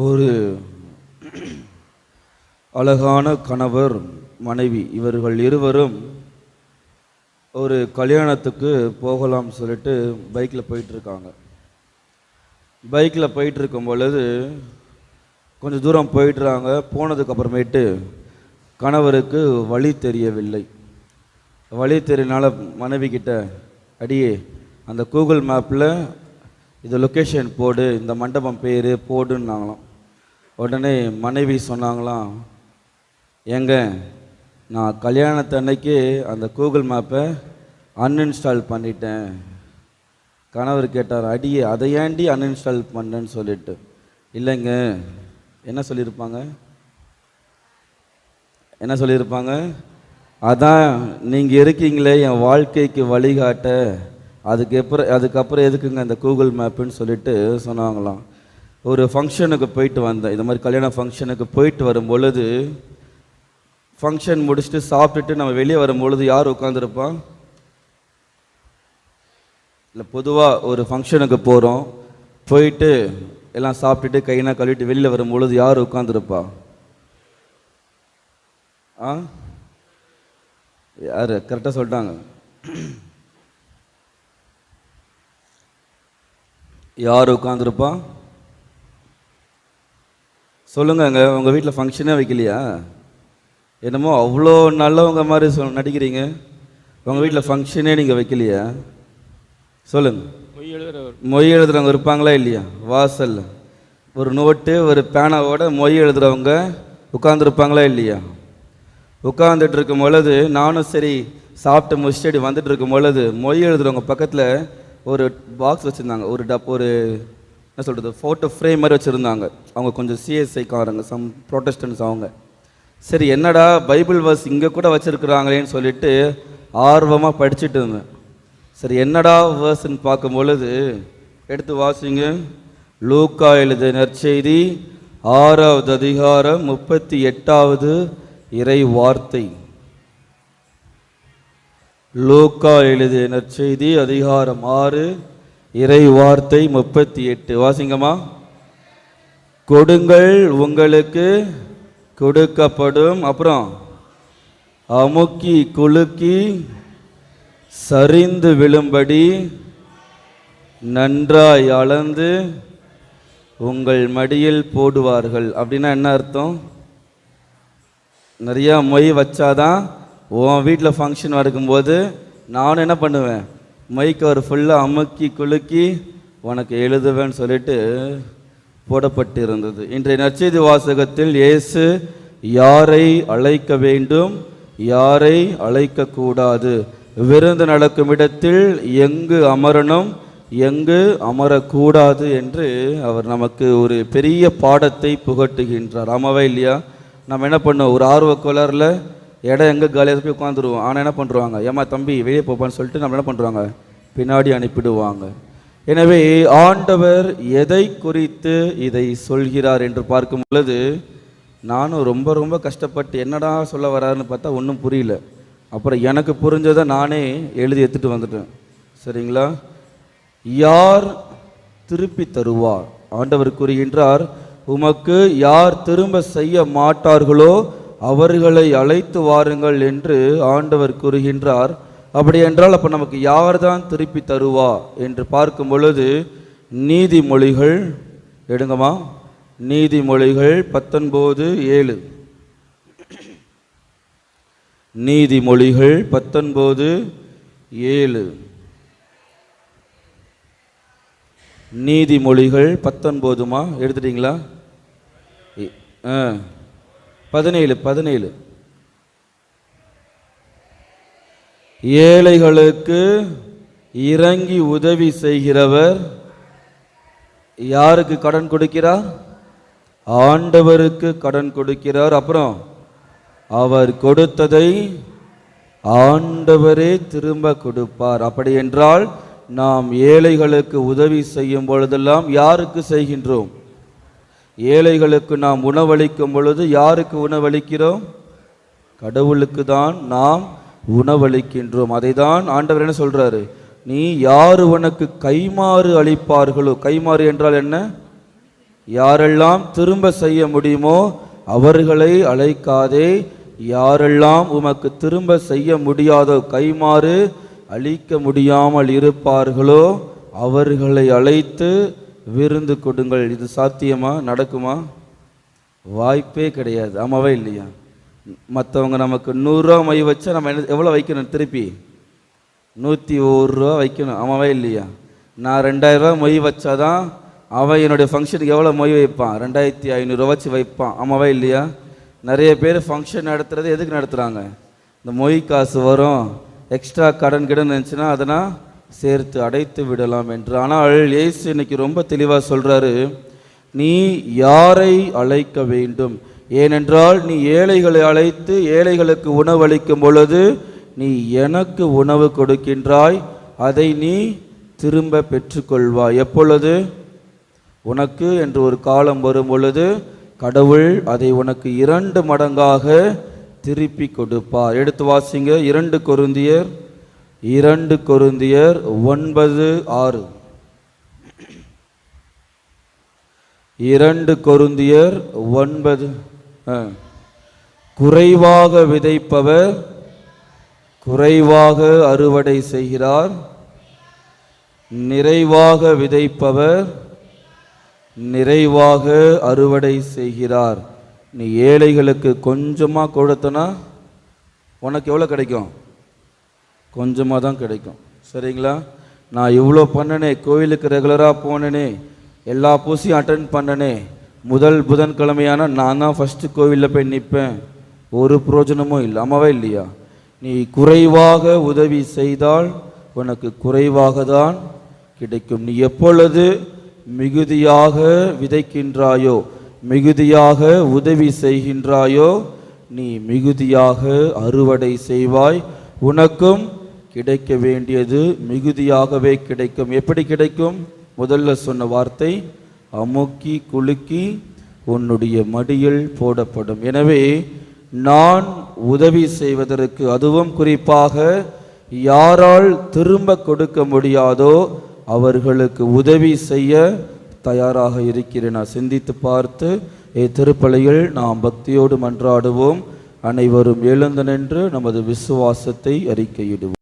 ஒரு அழகான கணவர் மனைவி இவர்கள் இருவரும் ஒரு கல்யாணத்துக்கு போகலாம் சொல்லிட்டு பைக்கில் போயிட்டுருக்காங்க. பைக்கில் போயிட்டுருக்கும் பொழுது கொஞ்சம் தூரம் போயிட்டுறாங்க. போனதுக்கப்புறமேட்டு கணவருக்கு வழி தெரியவில்லை. வழி தெரியனால மனைவி கிட்ட, அடியே அந்த கூகுள் மேப்பில் இது லொக்கேஷன் போடு, இந்த மண்டபம் பேர் போடுன்னாங்களாம். உடனே மனைவி சொன்னாங்களாம், ஏங்க நான் கல்யாணத்தன்னைக்கு அந்த கூகுள் மேப்பை அன்இன்ஸ்டால் பண்ணிட்டேன். கணவர் கேட்டார், அடியே அதை ஏண்டி அன்இன்ஸ்டால் பண்ணேன்னு சொல்லிட்டு. இல்லைங்க, என்ன சொல்லியிருப்பாங்க, அதான் நீங்கள் இருக்கீங்களே என் வாழ்க்கைக்கு வழிகாட்ட, அதுக்கப்புறம் எதுக்குங்க இந்த கூகுள் மேப்புன்னு சொல்லிட்டு சொன்னாங்களாம். ஒரு ஃபங்க்ஷனுக்கு போயிட்டு வந்தேன். இந்த மாதிரி கல்யாண ஃபங்க்ஷனுக்கு போயிட்டு வரும் பொழுது, ஃபங்க்ஷன் முடிச்சுட்டு சாப்பிட்டுட்டு நம்ம வெளியே வரும்பொழுது யார் உட்காந்துருப்பான்? இல்லை, பொதுவாக ஒரு ஃபங்க்ஷனுக்கு போகிறோம், போயிட்டு எல்லாம் சாப்பிட்டுட்டு கையினா கழுவிட்டு வெளியில் வரும்பொழுது யார் உட்காந்துருப்பா? யார் கரெக்டாக சொல்லிட்டாங்க? யார் உட்காந்துருப்பா? சொல்லுங்கங்க. உங்கள் வீட்டில் ஃபங்க்ஷனே வைக்கலையா? என்னமோ அவ்வளோ நல்லவங்க மாதிரி நடிக்கிறீங்க. உங்கள் வீட்டில் ஃபங்க்ஷனே நீங்கள் வைக்கலையா? சொல்லுங்க. மொய் எழுதுறவங்க இருப்பாங்களா இல்லையா? வாசல்ல ஒரு நோட்டு ஒரு பேனாவோட மொய் எழுதுறவங்க உட்காந்துருப்பாங்களா இல்லையா? உட்காந்துட்டு இருக்கும் பொழுது நானும் சரி சாப்பிட்டு முடிச்சுட்டு வந்துட்டு இருக்கும் பொழுது மொய் எழுதுறவங்க பக்கத்தில் ஒரு பாக்ஸ் வச்சுருந்தாங்க. ஒரு என்ன சொல்கிறது, ஃபோட்டோ ஃப்ரேம் மாதிரி வச்சுருந்தாங்க. அவங்க கொஞ்சம் சிஎஸ்ஐக்காரங்க, சம் ப்ரொட்டஸ்டன்ஸ் அவங்க. சரி என்னடா பைபிள் வர்ஸ் இங்கே கூட வச்சுருக்குறாங்களேன்னு சொல்லிட்டு ஆர்வமாக படிச்சுட்டு இருந்தேன். சரி என்னடா வேர்ஸ்ன்னு பார்க்கும் பொழுது எடுத்து வாசிங்க. லூக்கா எழுதிய நற்செய்தி 6வது அதிகாரம் 38வது இறை வார்த்தை. லூக்கா எழுதிய நற்செய்தி அதிகாரம் 6 இறை வார்த்தை 38. வாசிங்கம்மா. கொடுங்கள் உங்களுக்கு கொடுக்கப்படும், அப்புறம் அமுக்கி குலுக்கி சரிந்து விழும்படி நன்றாய் அளந்து உங்கள் மடியில் போடுவார்கள். அப்படின்னா என்ன அர்த்தம்? நிறையா மொய் வச்சாதான் உன் வீட்டில் ஃபங்க்ஷன் நடக்கும்போது நானும் என்ன பண்ணுவேன், மைக்கு ஒரு ஃபுல்லாக அமுக்கி குலுக்கி உனக்கு எழுதுவேன்னு சொல்லிட்டு போடப்பட்டு இருந்தது. இன்றைய நற்செய்தி வாசகத்தில் இயேசு யாரை அழைக்க வேண்டும், யாரை அழைக்கக்கூடாது, விருந்து நடக்கும் இடத்தில் எங்கு அமரணும், எங்கு அமரக்கூடாது என்று அவர் நமக்கு ஒரு பெரிய பாடத்தை புகட்டுகின்றார். ஆமாவா இல்லையா? நம்ம என்ன பண்ணோம், ஒரு ஆர்வ கோளாறில் இடம் எங்கே காலியாக போய் உட்காந்துருவோம். ஆனால் என்ன பண்ணுறாங்க, ஏமா தம்பி வெளியே போப்பான்னு சொல்லிட்டு நம்ம என்ன பண்ணுறாங்க, பின்னாடி அனுப்பிடுவாங்க. எனவே ஆண்டவர் எதை குறித்து இதை சொல்கிறார் என்று பார்க்கும் பொழுது நானும் ரொம்ப ரொம்ப கஷ்டப்பட்டு என்னடா சொல்ல வராருன்னு பார்த்தா ஒன்றும் புரியல. அப்புறம் எனக்கு புரிஞ்சதை நானே எழுதி எடுத்துகிட்டு வந்துட்டேன். சரிங்களா? யார் திருப்பி தருவார்? ஆண்டவர் கூறுகின்றார், உமக்கு யார் திரும்ப செய்ய மாட்டார்களோ அவர்களை அழைத்து வாருங்கள் என்று ஆண்டவர் கூறுகின்றார். அப்படி என்றால் அப்போ நமக்கு யார் தான் திருப்பி தருவா என்று பார்க்கும் பொழுது நீதிமொழிகள் எடுங்கம்மா. நீதிமொழிகள் 19:7. நீதிமொழிகள் 19:7. நீதிமொழிகள் 19மா எடுத்துட்டீங்களா? 17. ஏழைகளுக்கு இறங்கி உதவி செய்கிறவர் யாருக்கு கடன் கொடுக்கிறார்? ஆண்டவருக்கு கடன் கொடுக்கிறார். அப்புறம் அவர் கொடுத்ததை ஆண்டவரே திரும்ப கொடுப்பார். அப்படி என்றால் நாம் ஏழைகளுக்கு உதவி செய்யும் பொழுதெல்லாம் யாருக்கு செய்கின்றோம்? ஏழைகளுக்கு நாம் உணவளிக்கும் பொழுது யாருக்கு உணவளிக்கிறோம்? கடவுளுக்கு தான் நாம் உணவளிக்கின்றோம். அதை தான் ஆண்டவர் என்ன சொல்றாரு, நீ யார் உனக்கு கைமாறு அளிப்பார்களோ. கைமாறு என்றால் என்ன? யாரெல்லாம் திரும்ப செய்ய முடியுமோ அவர்களை அழைக்காதே, யாரெல்லாம் உமக்கு திரும்ப செய்ய முடியாதோ கைமாறு அளிக்க முடியாமல் இருப்பார்களோ அவர்களை அழைத்து விருந்து கொடுங்கள். இது சாத்தியமா? நடக்குமா? வாய்ப்பே கிடையாது. ஆமாவா இல்லையா? மற்றவங்க நமக்கு 100 ரூபா மை வச்சா நம்ம என்ன எவ்வளோ வைக்கணும்? திருப்பி 101 ரூபா வைக்கணும். ஆமாவா இல்லையா? நான் 2000 ரூபா மொய் வச்சாதான் அவன் என்னுடைய ஃபங்க்ஷனுக்கு எவ்வளோ மொய் வைப்பான்? 2500 ரூபா வச்சு வைப்பான். ஆமாவா இல்லையா? நிறைய பேர் ஃபங்க்ஷன் நடத்துறது எதுக்கு நடத்துகிறாங்க? இந்த மொய் காசு வரும், எக்ஸ்ட்ரா கடன் இருந்துச்சுன்னா அதனால் சேர்த்து அடைத்து விடலாம் என்று. ஆனால் இயேசு இன்னைக்கு ரொம்ப தெளிவாக சொல்கிறாரு, நீ யாரை அழைக்க வேண்டும்? ஏனென்றால் நீ ஏழைகளை அழைத்து ஏழைகளுக்கு உணவளிக்கும் பொழுது நீ எனக்கு உணவு கொடுக்கின்றாய், அதை நீ திரும்ப பெற்றுக்கொள்வாய். எப்பொழுது? உனக்கு என்று ஒரு காலம் வரும் பொழுது கடவுள் அதை உனக்கு 2 மடங்காக திருப்பி கொடுப்பார். எடுத்து வாசிங்க 2 கொரிந்தியர் 9:6. 2 கொரிந்தியர் 9. குறைவாக விதைப்பவர் குறைவாக அறுவடை செய்கிறார், நிறைவாக விதைப்பவர் நிறைவாக அறுவடை செய்கிறார். நீ ஏழைகளுக்கு கொஞ்சமாக கொடுத்தனா உனக்கு எவ்வளோ கிடைக்கும்? கொஞ்சமாக தான் கிடைக்கும். சரிங்களா? நான் இவ்வளோ பண்ணனே, கோயிலுக்கு ரெகுலராக போனேனே, எல்லா பூசையும் அட்டன் பண்ணனே, முதல் புதன்கிழமையான நான் தான் ஃபஸ்ட்டு கோவிலில் போய் நிற்பேன், ஒரு பிரயோஜனமும் இல்லை. ஆமாவா இல்லையா? நீ குறைவாக உதவி செய்தால் உனக்கு குறைவாக தான் கிடைக்கும். நீ எப்பொழுது மிகுதியாக விதைக்கின்றாயோ, மிகுதியாக உதவி செய்கின்றாயோ, நீ மிகுதியாக அறுவடை செய்வாய். உனக்கும் கிடைக்க வேண்டியது மிகுதியாகவே கிடைக்கும். எப்படி கிடைக்கும்? முதல்ல சொன்ன வார்த்தை, அமுக்கி குலுக்கி உன்னுடைய மடியில் போடப்படும். எனவே நான் உதவி செய்வதற்கு, அதுவும் குறிப்பாக யாரால் திரும்ப கொடுக்க முடியாதோ அவர்களுக்கு உதவி செய்ய தயாராக இருக்கிறேன். நான் சிந்தித்து பார்த்து திருப்பலியில் நாம் பக்தியோடு மன்றாடுவோம். அனைவரும் எழுந்து நின்று நமது விசுவாசத்தை அறிக்கையிடுவோம்.